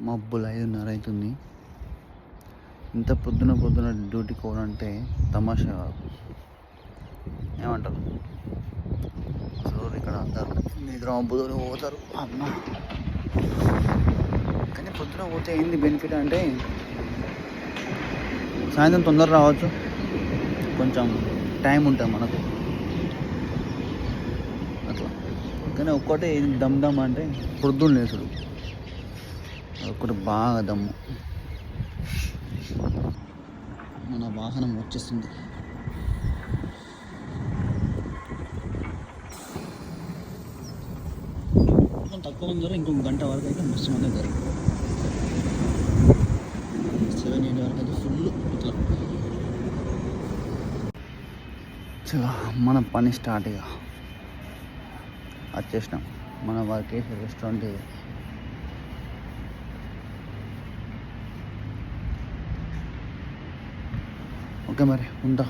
మబ్బులు 5:30 అవుతుంది. ఇంత పొద్దున డ్యూటీకి పోవాలంటే తమాషా కాదు. ఏమంటారు? అసలు ఇక్కడ అందరు నిద్ర మబ్బులు పోతారు. అమ్మ, కానీ పొద్దున పోతే ఏంది బెనిఫిట్ అంటే సాయంత్రం తొందర రావచ్చు, కొంచెం టైం ఉంటుంది మనకు అట్లా. కానీ ఒక్కటే దమ్ అంటే పొద్దున్న లేసుడు, అదొక్కటి బాగా దమ్ము. మన వాహనం వచ్చేసింది. కొంచెం తక్కువ ఉంది కదా, ఇంకొక గంట వరకు అయితే మస్తు మంది అవుతారు. 7-8 వరకు అయితే ఫుల్ ఇట్లా. చలో మన పని స్టార్ట్. ఇక వచ్చేసినాం. మన వర్కేష్ రెస్టారెంట్ ఇది. ఓకే మరి ఉంటా.